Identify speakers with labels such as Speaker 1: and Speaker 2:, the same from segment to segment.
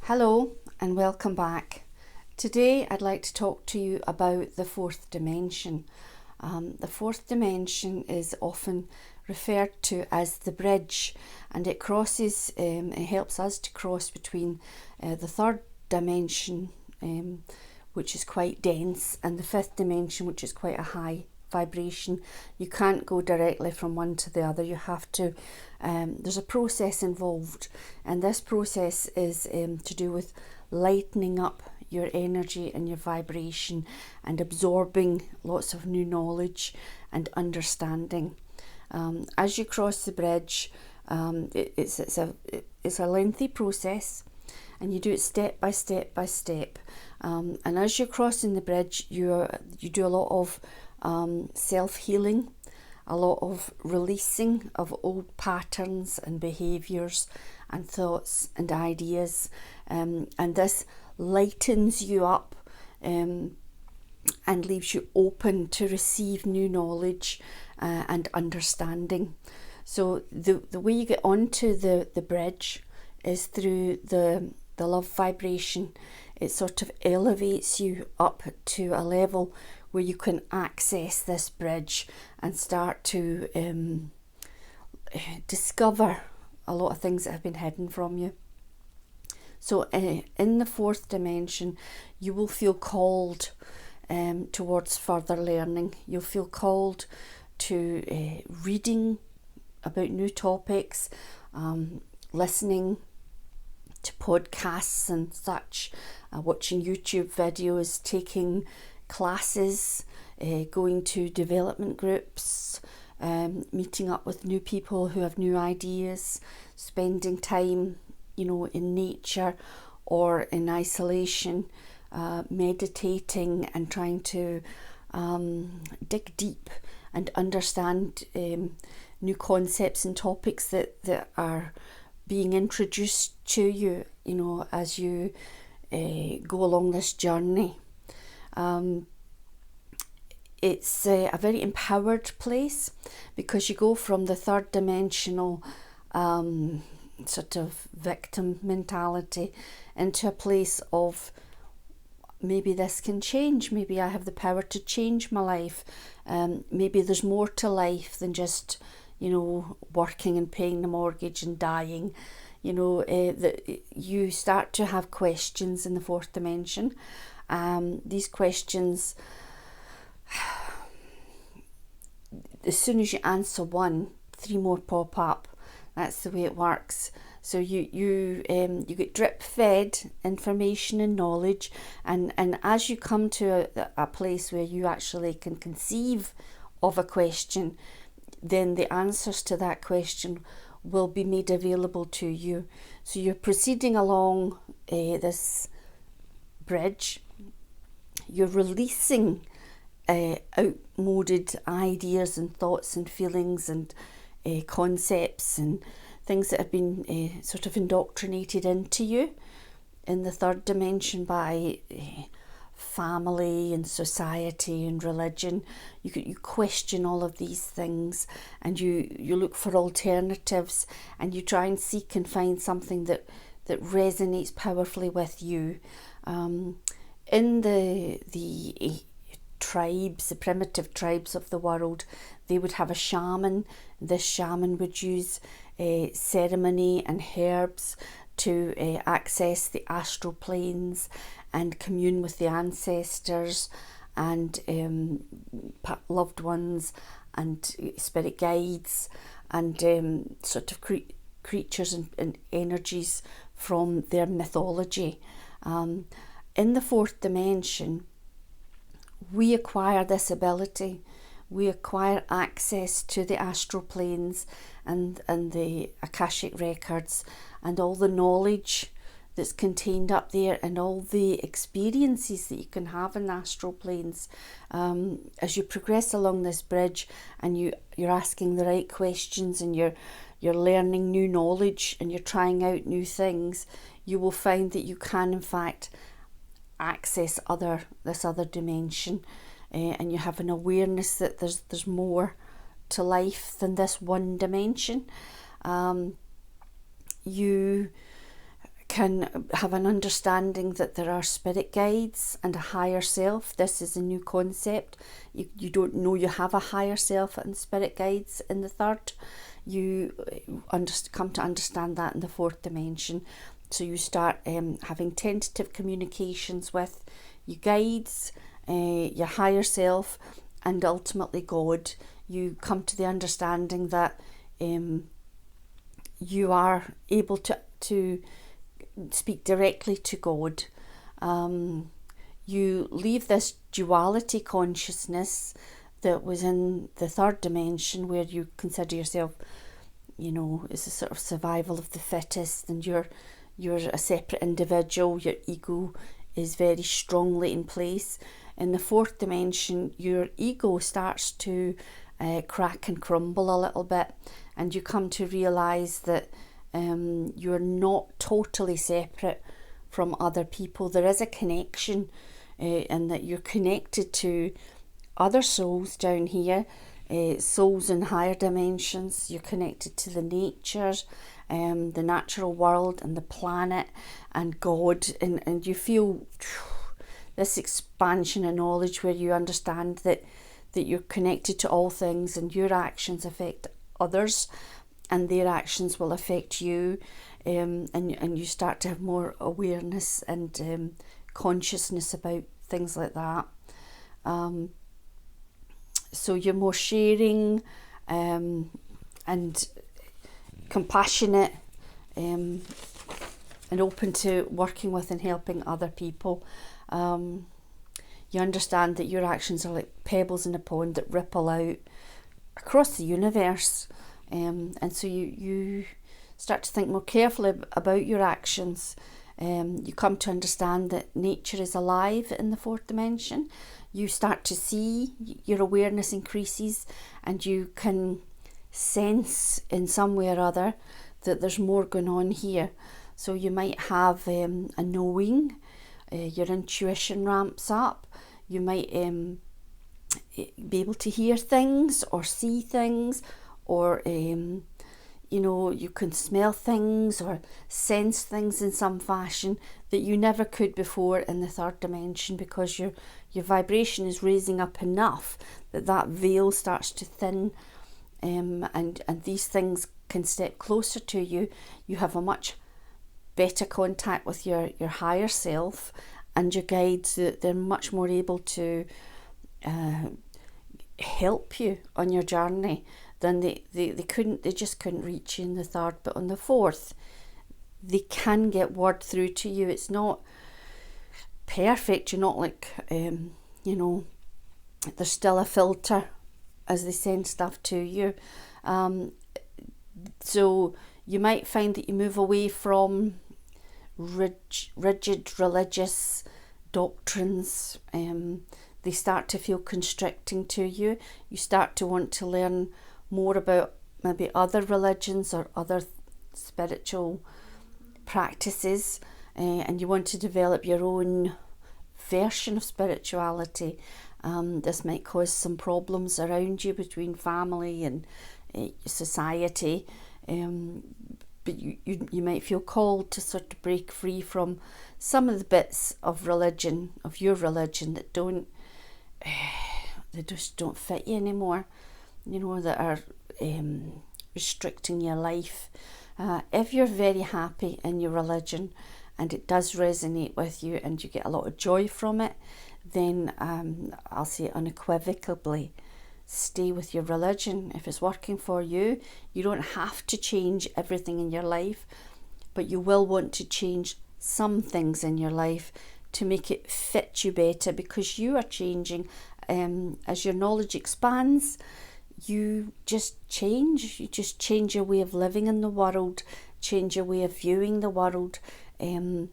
Speaker 1: Hello and welcome back. Today I'd like to talk to you about the fourth dimension. The fourth dimension is often referred to as the bridge, and it crosses, it helps us to cross between the third dimension, which is quite dense, and the fifth dimension, which is quite a high vibration. You can't go directly from one to the other. You have to, there's a process involved, and this process is to do with lightening up your energy and your vibration and absorbing lots of new knowledge and understanding. As you cross the bridge, it's a lengthy process, and you do it step by step by step. And as you're crossing the bridge, you do a lot of self-healing, a lot of releasing of old patterns and behaviours and thoughts and ideas, and this lightens you up and leaves you open to receive new knowledge and understanding. So the way you get onto the bridge is through the love vibration. It sort of elevates you up to a level where you can access this bridge and start to discover a lot of things that have been hidden from you. So in the fourth dimension, you will feel called towards further learning. You'll feel called to reading about new topics, listening to podcasts and such, watching YouTube videos, taking classes, going to development groups, meeting up with new people who have new ideas, spending time, in nature or in isolation, meditating and trying to dig deep and understand new concepts and topics that are being introduced to you, as you go along this journey. It's a very empowered place, because you go from the third dimensional sort of victim mentality into a place of, maybe this can change, maybe I have the power to change my life, maybe there's more to life than just working and paying the mortgage and dying. You start to have questions in the fourth dimension. These questions, as soon as you answer one, 3 more pop up. That's the way it works. So you get drip fed information and knowledge, and as you come to a place where you actually can conceive of a question, then the answers to that question will be made available to you. So you're proceeding along this bridge. You're releasing outmoded ideas and thoughts and feelings and concepts and things that have been sort of indoctrinated into you in the third dimension by family and society and religion. You question all of these things, and you look for alternatives, and you try and seek and find something that resonates powerfully with you. In the tribes, the primitive tribes of the world, they would have a shaman. This shaman would use ceremony and herbs to access the astral planes and commune with the ancestors and loved ones and spirit guides and sort of creatures and energies from their mythology. In the fourth dimension, we acquire this ability. We acquire access to the astral planes and the Akashic records and all the knowledge that's contained up there and all the experiences that you can have in the astral planes. As you progress along this bridge and you're asking the right questions and you're learning new knowledge and you're trying out new things, you will find that you can in fact access this other dimension, and you have an awareness that there's more to life than this one dimension. You can have an understanding that there are spirit guides and a higher self. This is a new concept. You don't know you have a higher self and spirit guides in the third. You come to understand that in the fourth dimension. So you start having tentative communications with your guides, your higher self, and ultimately God. You come to the understanding that you are able to speak directly to God. You leave this duality consciousness that was in the third dimension, where you consider yourself, as a sort of survival of the fittest, and you're a separate individual. Your ego is very strongly in place. In the fourth dimension, your ego starts to crack and crumble a little bit, and you come to realise that you're not totally separate from other people. There is a connection, and that you're connected to other souls down here, souls in higher dimensions. You're connected to the nature, the natural world and the planet and God, and you feel this expansion of knowledge where you understand that you're connected to all things, and your actions affect others and their actions will affect you, and you start to have more awareness and consciousness about things like that. So you're more sharing and compassionate, and open to working with and helping other people. You understand that your actions are like pebbles in a pond that ripple out across the universe, and so you start to think more carefully about your actions. You come to understand that nature is alive in the fourth dimension. You start to see, your awareness increases, and you can sense in some way or other that there's more going on here. So you might have a knowing, your intuition ramps up. You might be able to hear things or see things, or you can smell things or sense things in some fashion that you never could before in the third dimension, because your vibration is raising up enough that veil starts to thin, and these things can step closer to you. You have a much better contact with your higher self and your guides. They're much more able to help you on your journey than they just couldn't reach you in the third. But on the fourth, they can get word through to you. It's not perfect. You're not like there's still a filter as they send stuff to you. So you might find that you move away from rigid religious doctrines. They start to feel constricting to you. You start to want to learn more about maybe other religions or other spiritual practices, and you want to develop your own version of spirituality. This might cause some problems around you between family and society, but you might feel called to sort of break free from some of the bits of religion, of your religion, that they just don't fit you anymore, that are restricting your life. If you're very happy in your religion and it does resonate with you and you get a lot of joy from it, then I'll say unequivocally, stay with your religion. If it's working for you, you don't have to change everything in your life, but you will want to change some things in your life to make it fit you better, because you are changing. As your knowledge expands, you just change. You just change your way of living in the world, change your way of viewing the world, and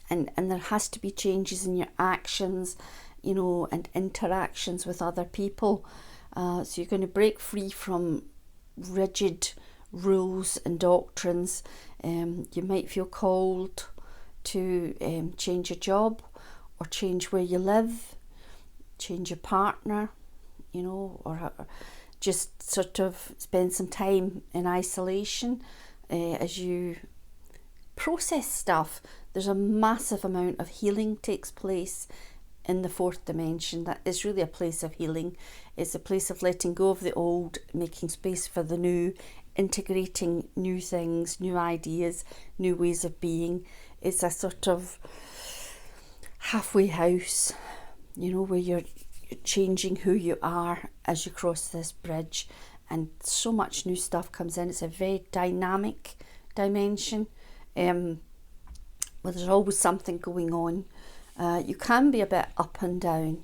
Speaker 1: there has to be changes in your actions, and interactions with other people. So you're going to break free from rigid rules and doctrines. You might feel called to change your job, or change where you live, change your partner, or just sort of spend some time in isolation as you process stuff, there's a massive amount of healing takes place in the fourth dimension. That is really a place of healing. It's a place of letting go of the old, making space for the new, integrating new things, new ideas, new ways of being. It's a sort of halfway house, where you're changing who you are as you cross this bridge, and so much new stuff comes in. It's a very dynamic dimension, where there's always something going on. You can be a bit up and down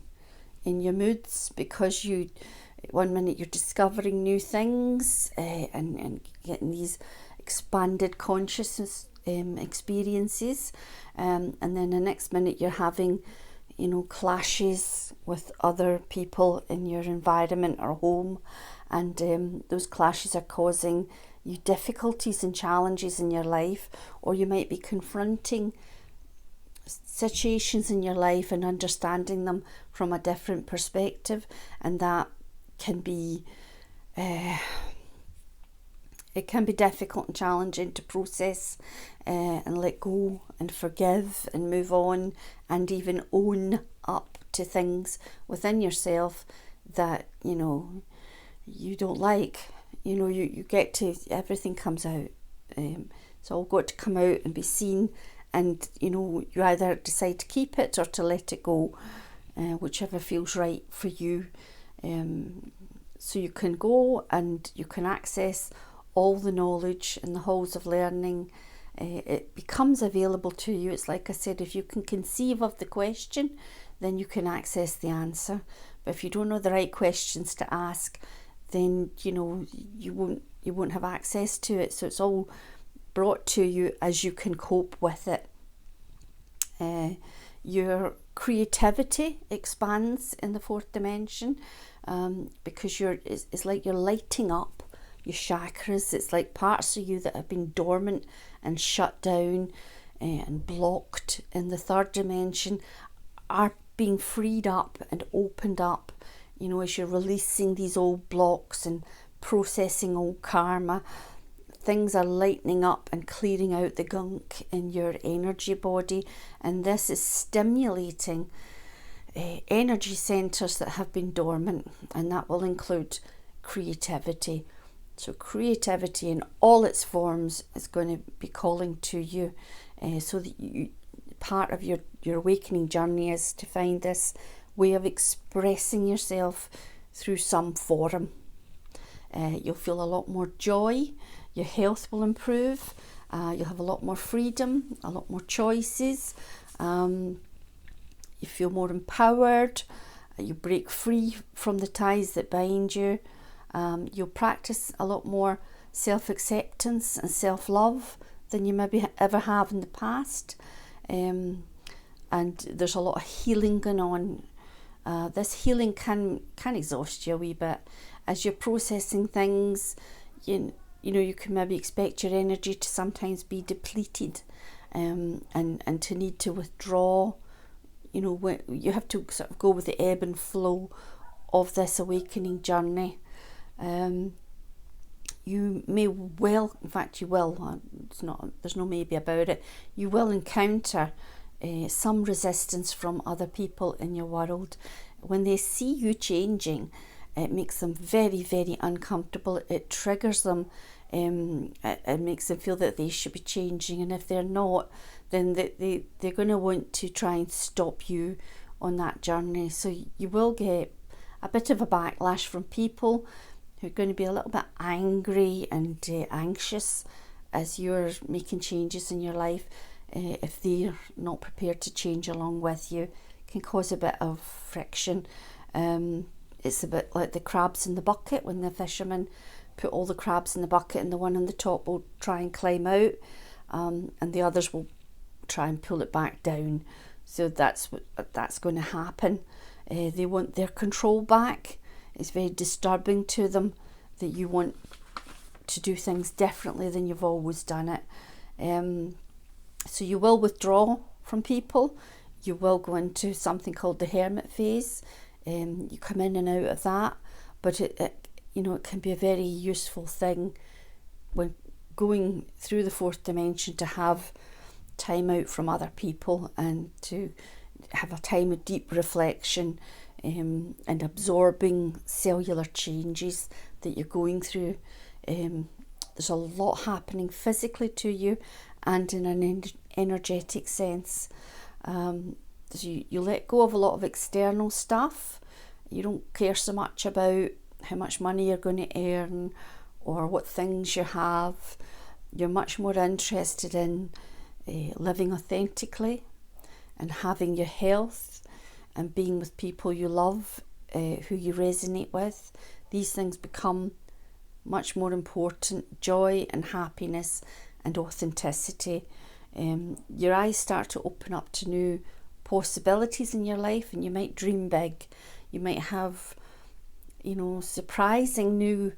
Speaker 1: in your moods, because one minute you're discovering new things and getting these expanded consciousness experiences, and then the next minute you're having clashes with other people in your environment or home, and those clashes are causing you difficulties and challenges in your life, or you might be confronting situations in your life and understanding them from a different perspective, and that can be it can be difficult and challenging to process and let go and forgive and move on, and even own up to things within yourself that you don't like. You get to, everything comes out. It's all got to come out and be seen, and you either decide to keep it or to let it go, whichever feels right for you. So you can go and you can access all the knowledge in the halls of learning. It becomes available to you. It's like I said, if you can conceive of the question, then you can access the answer. But if you don't know the right questions to ask, then you won't have access to it. So it's all brought to you as you can cope with it. Your creativity expands in the fourth dimension, because it's like you're lighting up your chakras. It's like parts of you that have been dormant and shut down and blocked in the third dimension are being freed up and opened up, as you're releasing these old blocks and processing old karma. Things are lightening up and clearing out the gunk in your energy body, and this is stimulating energy centres that have been dormant, and that will include creativity. So creativity in all its forms is going to be calling to you, so that part of your awakening journey is to find this way of expressing yourself through some forum. You'll feel a lot more joy, your health will improve, you'll have a lot more freedom, a lot more choices, you feel more empowered, you break free from the ties that bind you. You'll practice a lot more self-acceptance and self-love than you maybe ever have in the past. And there's a lot of healing going on. This healing can exhaust you a wee bit. As you're processing things, you can maybe expect your energy to sometimes be depleted, and to need to withdraw. You have to sort of go with the ebb and flow of this awakening journey. You may well, in fact you will, there's no maybe about it, you will encounter some resistance from other people in your world. When they see you changing, it makes them very, very uncomfortable. It triggers them, it makes them feel that they should be changing, and if they're not, then they're going to want to try and stop you on that journey. So you will get a bit of a backlash from people who are going to be a little bit angry and anxious as you're making changes in your life. If they're not prepared to change along with you, it can cause a bit of friction. It's a bit like the crabs in the bucket, when the fishermen put all the crabs in the bucket and the one on the top will try and climb out, and the others will try and pull it back down. So that's going to happen. They want their control back. It's very disturbing to them that you want to do things differently than you've always done it. So you will withdraw from people. You will go into something called the hermit phase. You come in and out of that, but it can be a very useful thing when going through the fourth dimension to have time out from other people and to have a time of deep reflection and absorbing cellular changes that you're going through. There's a lot happening physically to you and in an energetic sense. So you let go of a lot of external stuff. You don't care so much about how much money you're going to earn or what things you have. You're much more interested in living authentically and having your health and being with people you love, who you resonate with. These things become much more important. Joy and happiness and authenticity. Your eyes start to open up to new possibilities in your life, and you might dream big. You might have, surprising new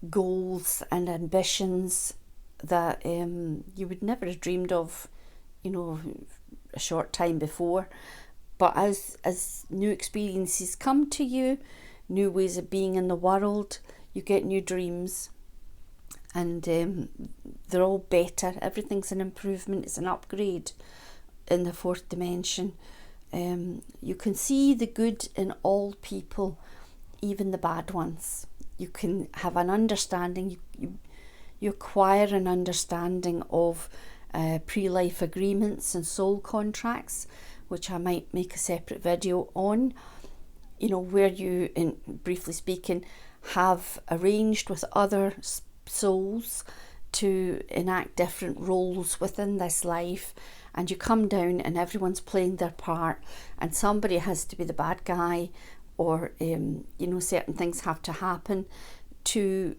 Speaker 1: goals and ambitions that you would never have dreamed of, a short time before. But as new experiences come to you, new ways of being in the world, you get new dreams, and they're all better. Everything's an improvement, it's an upgrade in the fourth dimension. You can see the good in all people, even the bad ones. You can have an understanding, you acquire an understanding of pre-life agreements and soul contracts, which I might make a separate video on, where you, in briefly speaking, have arranged with other souls to enact different roles within this life, and you come down and everyone's playing their part, and somebody has to be the bad guy, or certain things have to happen to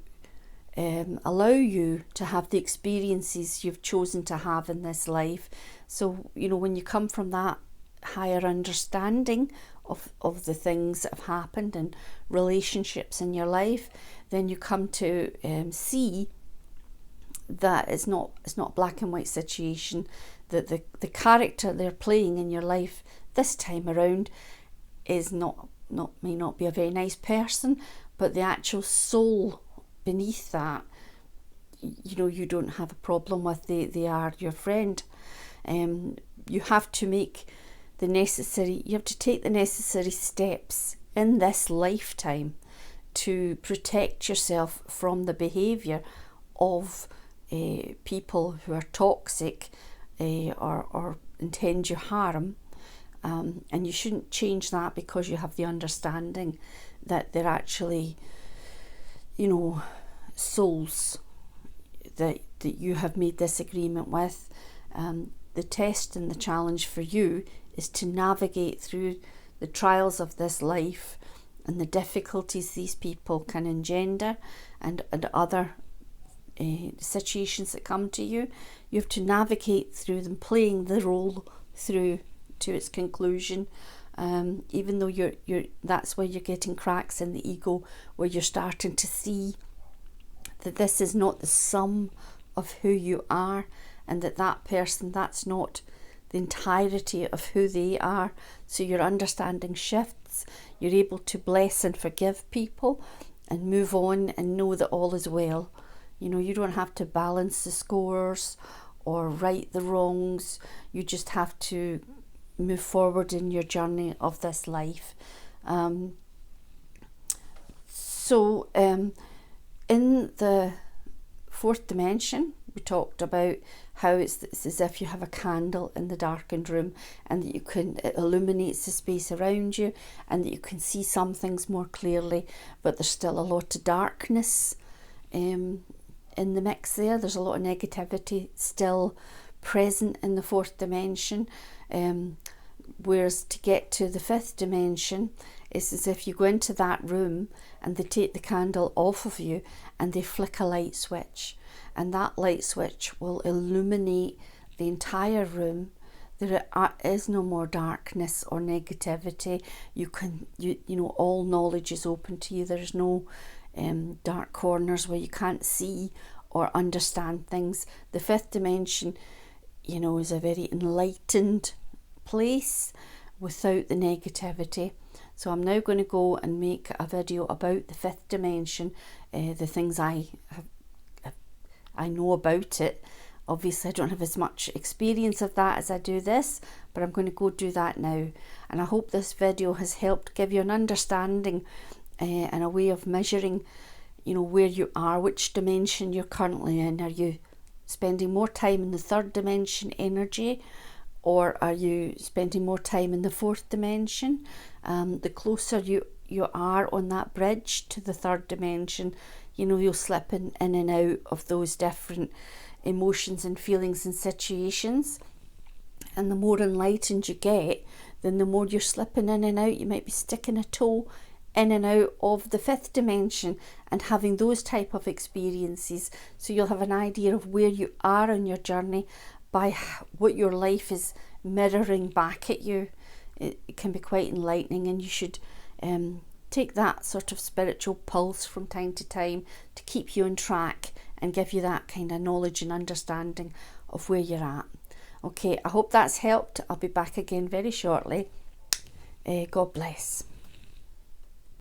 Speaker 1: allow you to have the experiences you've chosen to have in this life. So when you come from that higher understanding of the things that have happened and relationships in your life, then you come to see that it's not a black and white situation, that the character they're playing in your life this time around is may not be a very nice person, but the actual soul beneath that, you don't have a problem with. They are your friend. You have to take the necessary steps in this lifetime to protect yourself from the behaviour of people who are toxic or intend you harm. And you shouldn't change that because you have the understanding that they're actually, souls that you have made this agreement with. The test and the challenge for you is to navigate through the trials of this life and the difficulties these people can engender, and other situations that come to you. You have to navigate through them, playing the role through to its conclusion, even though that's where you're getting cracks in the ego, where you're starting to see that this is not the sum of who you are, and that person, that's not the entirety of who they are. So your understanding shifts. You're able to bless and forgive people and move on and know that all is well. You don't have to balance the scores or right the wrongs. You just have to move forward in your journey of this life. So in the fourth dimension, we talked about how it's as if you have a candle in the darkened room, and that it illuminates the space around you, and that you can see some things more clearly, but there's still a lot of darkness in the mix there. There's a lot of negativity still present in the fourth dimension. Whereas to get to the fifth dimension, it's as if you go into that room and they take the candle off of you and they flick a light switch, and that light switch will illuminate the entire room. There is no more darkness or negativity. All knowledge is open to you. There's no dark corners where you can't see or understand things. The fifth dimension, is a very enlightened place without the negativity. So I'm now going to go and make a video about the fifth dimension, the things I have I know about it. Obviously, I don't have as much experience of that as I do this, but I'm going to go do that now. And I hope this video has helped give you an understanding and a way of measuring, you know, where you are, which dimension you're currently in. Are you spending more time in the third dimension energy, or are you spending more time in the fourth dimension? The closer you are on that bridge to the third dimension, you know, you'll slip in and out of those different emotions and feelings and situations. And the more enlightened you get, then the more you're slipping in and out. You might be sticking a toe in and out of the fifth dimension and having those type of experiences. So you'll have an idea of where you are on your journey by what your life is mirroring back at you. It can be quite enlightening, and you should take that sort of spiritual pulse from time to time to keep you on track and give you that kind of knowledge and understanding of where you're at. Okay, I hope that's helped. I'll be back again very shortly. God bless.